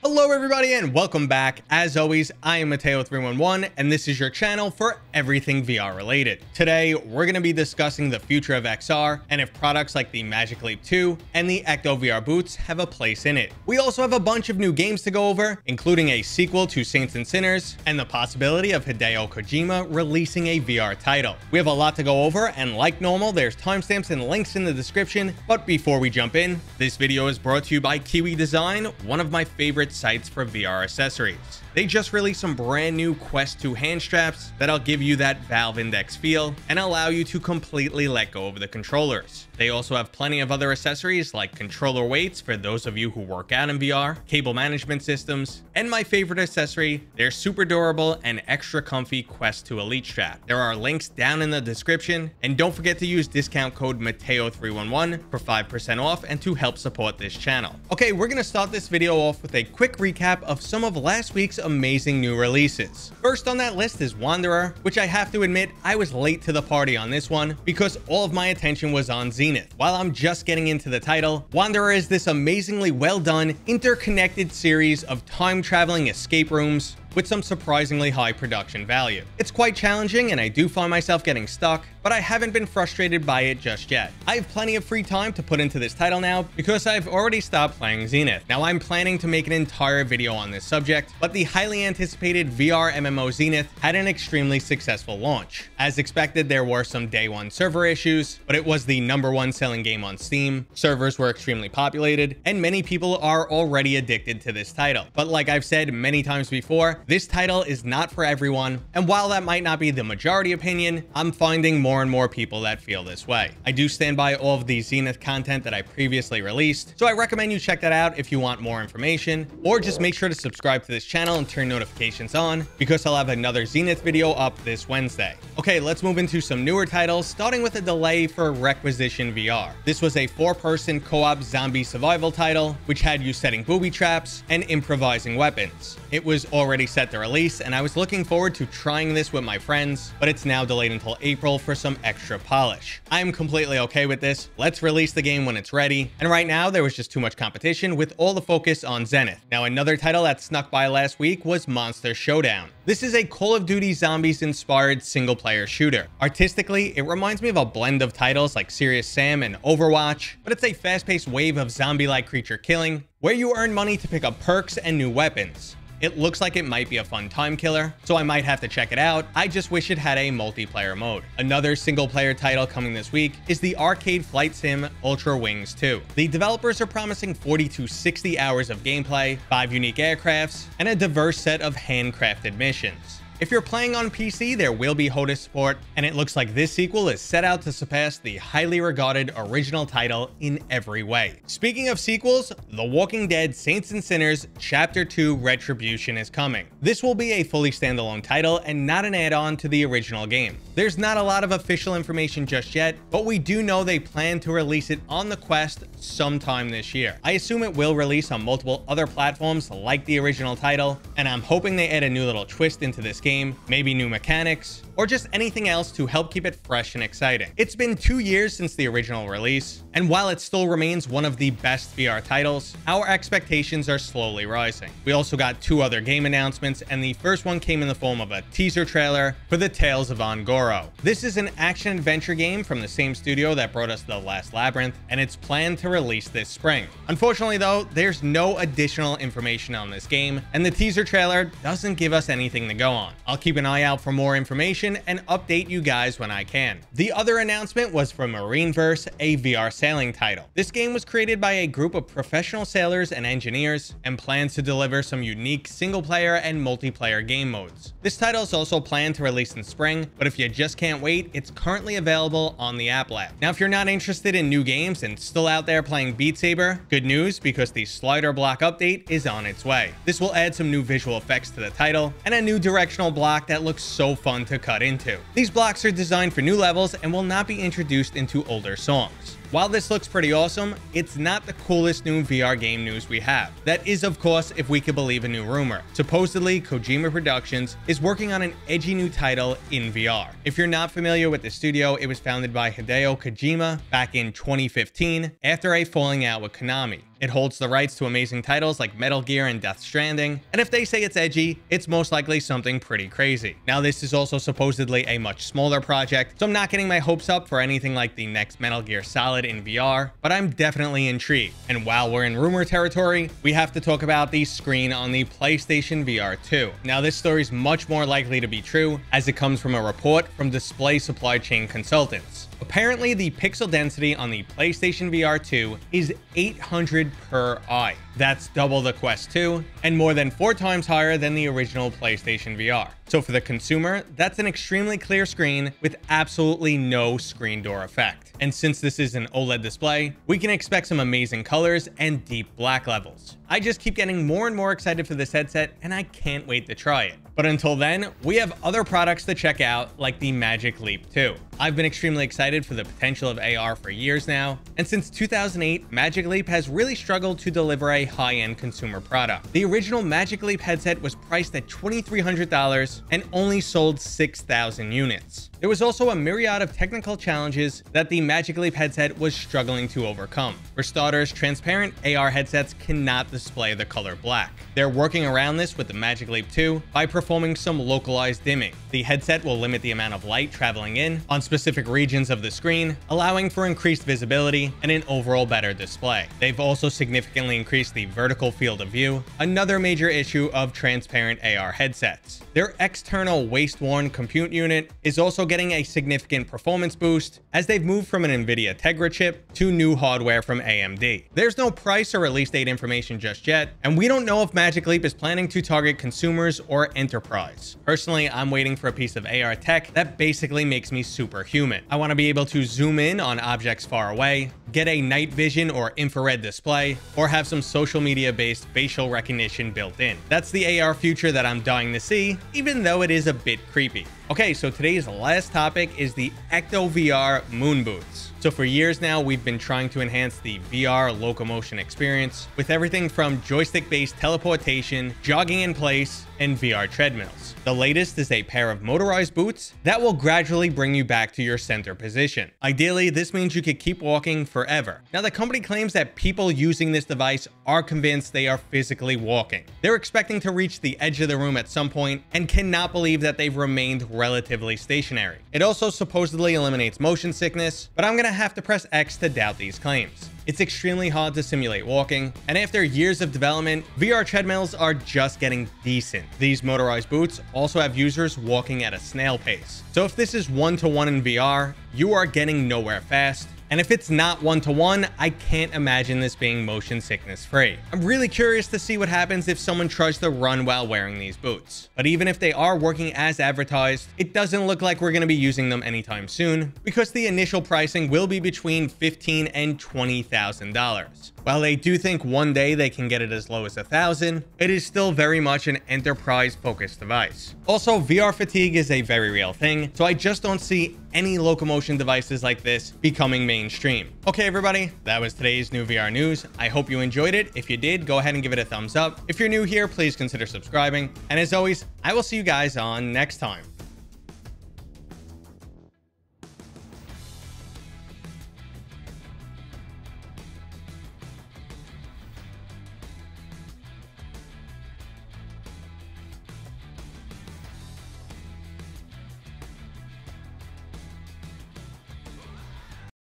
Hello everybody and welcome back. As always, I am Mateo311 and this is your channel for everything VR related. Today, we're going to be discussing the future of XR and if products like the Magic Leap 2 and the Ekto VR boots have a place in it. We also have a bunch of new games to go over, including a sequel to Saints and Sinners and the possibility of Hideo Kojima releasing a VR title. We have a lot to go over and like normal, there's timestamps and links in the description. But before we jump in, this video is brought to you by Kiwi Design, one of my favorite sites for VR accessories. They just released some brand new Quest 2 hand straps that'll give you that Valve Index feel and allow you to completely let go of the controllers. They also have plenty of other accessories like controller weights for those of you who work out in VR, cable management systems, and my favorite accessory, their super durable and extra comfy Quest 2 Elite strap. There are links down in the description, and don't forget to use discount code Mateo311 for 5% off and to help support this channel. Okay, we're gonna start this video off with a quick recap of some of last week's amazing new releases. First on that list is Wanderer, which I have to admit I was late to the party on this one because all of my attention was on Zenith. While I'm just getting into the title, Wanderer is this amazingly well done, interconnected series of time-traveling escape rooms with some surprisingly high production value. It's quite challenging and I do find myself getting stuck, but I haven't been frustrated by it just yet. I have plenty of free time to put into this title now because I've already stopped playing Zenith. Now I'm planning to make an entire video on this subject, but the highly anticipated VR MMO Zenith had an extremely successful launch. As expected, there were some day one server issues, but it was the #1 selling game on Steam. Servers were extremely populated and many people are already addicted to this title. But like I've said many times before, this title is not for everyone, and while that might not be the majority opinion, I'm finding more and more people that feel this way. I do stand by all of the Zenith content that I previously released, so I recommend you check that out if you want more information, or just make sure to subscribe to this channel and turn notifications on, because I'll have another Zenith video up this Wednesday. Okay, let's move into some newer titles, starting with a delay for Requisition VR. This was a 4-person co-op zombie survival title, which had you setting booby traps and improvising weapons. It was already set to release, and I was looking forward to trying this with my friends, but it's now delayed until April for some extra polish. I'm completely okay with this. Let's release the game when it's ready, and right now there was just too much competition with all the focus on Zenith. Now another title that snuck by last week was Monster Showdown. This is a Call of Duty Zombies inspired single-player shooter. Artistically, it reminds me of a blend of titles like Serious Sam and Overwatch, but it's a fast-paced wave of zombie-like creature killing where you earn money to pick up perks and new weapons. It looks like it might be a fun time killer, so I might have to check it out. I just wish it had a multiplayer mode. Another single player title coming this week is the arcade flight sim Ultra Wings 2. The developers are promising 40 to 60 hours of gameplay, 5 unique aircrafts, and a diverse set of handcrafted missions. If you're playing on PC, there will be HOTAS support, and it looks like this sequel is set out to surpass the highly regarded original title in every way. Speaking of sequels, The Walking Dead Saints and Sinners Chapter 2 Retribution is coming. This will be a fully standalone title and not an add-on to the original game. There's not a lot of official information just yet, but we do know they plan to release it on the Quest sometime this year. I assume it will release on multiple other platforms like the original title, and I'm hoping they add a new little twist into this game, maybe new mechanics, or just anything else to help keep it fresh and exciting. It's been 2 years since the original release, and while it still remains one of the best VR titles, our expectations are slowly rising. We also got 2 other game announcements, and the first one came in the form of a teaser trailer for the Tales of Onogoro. This is an action-adventure game from the same studio that brought us The Last Labyrinth, and it's planned to release this spring. Unfortunately though, there's no additional information on this game, and the teaser trailer doesn't give us anything to go on. I'll keep an eye out for more information and update you guys when I can. The other announcement was from MarineVerse, a VR sailing title. This game was created by a group of professional sailors and engineers and plans to deliver some unique single-player and multiplayer game modes. This title is also planned to release in spring, but if you just can't wait, it's currently available on the App Lab. Now, if you're not interested in new games and still out there playing Beatsaber, good news because the slider block update is on its way. This will add some new visual effects to the title and a new directional block that looks so fun to cut into. These blocks are designed for new levels and will not be introduced into older songs. While this looks pretty awesome, it's not the coolest new VR game news we have. That is, of course, if we could believe a new rumor. Supposedly, Kojima Productions is working on an edgy new title in VR. If you're not familiar with the studio, it was founded by Hideo Kojima back in 2015 after a falling out with Konami. It holds the rights to amazing titles like Metal Gear and Death Stranding, and if they say it's edgy, it's most likely something pretty crazy. Now, this is also supposedly a much smaller project, so I'm not getting my hopes up for anything like the next Metal Gear Solid in VR, but I'm definitely intrigued. And while we're in rumor territory, we have to talk about the screen on the PlayStation VR2. Now, this story is much more likely to be true, as it comes from a report from display supply chain consultants. Apparently, the pixel density on the PlayStation VR2 is 800 per eye. That's double the Quest 2 and more than 4 times higher than the original PlayStation VR. So for the consumer, that's an extremely clear screen with absolutely no screen door effect. And since this is an OLED display, we can expect some amazing colors and deep black levels. I just keep getting more and more excited for this headset, and I can't wait to try it. But until then, we have other products to check out, like the Magic Leap 2. I've been extremely excited for the potential of AR for years now, and since 2008, Magic Leap has really struggled to deliver a high-end consumer product. The original Magic Leap headset was priced at $2,300 and only sold 6,000 units. There was also a myriad of technical challenges that the Magic Leap headset was struggling to overcome. For starters, transparent AR headsets cannot display the color black. They're working around this with the Magic Leap 2 by performing some localized dimming. The headset will limit the amount of light traveling in on specific regions of the screen, allowing for increased visibility and an overall better display. They've also significantly increased the vertical field of view, another major issue of transparent AR headsets. Their external waist-worn compute unit is also getting a significant performance boost as they've moved from an NVIDIA Tegra chip to new hardware from AMD. There's no price or release date information just yet, and we don't know if Magic Leap is planning to target consumers or enterprise. Personally, I'm waiting for a piece of AR tech that basically makes me superhuman. I want to be able to zoom in on objects far away, get a night vision or infrared display, or have some social media-based facial recognition built in. That's the AR future that I'm dying to see, even though it is a bit creepy. Okay, so today's last topic is the Ekto VR Moon boots. So for years now, we've been trying to enhance the VR locomotion experience with everything from joystick-based teleportation, jogging in place, and VR treadmills. The latest is a pair of motorized boots that will gradually bring you back to your center position. Ideally, this means you could keep walking forever. Now, the company claims that people using this device are convinced they are physically walking. They're expecting to reach the edge of the room at some point and cannot believe that they've remained relatively stationary. It also supposedly eliminates motion sickness, but I'm gonna have to press X to doubt these claims. It's extremely hard to simulate walking, and after years of development, VR treadmills are just getting decent. These motorized boots also have users walking at a snail pace. So if this is one-to-one in VR, you are getting nowhere fast. And if it's not one-to-one, I can't imagine this being motion sickness free. I'm really curious to see what happens if someone tries to run while wearing these boots. But even if they are working as advertised, it doesn't look like we're going to be using them anytime soon, because the initial pricing will be between $15,000 and $20,000. While they do think one day they can get it as low as $1,000, it is still very much an enterprise-focused device. Also, VR fatigue is a very real thing, so I just don't see any locomotion devices like this becoming mainstream. Okay, everybody, that was today's new VR news. I hope you enjoyed it. If you did, go ahead and give it a thumbs up. If you're new here, please consider subscribing. And as always, I will see you guys on next time.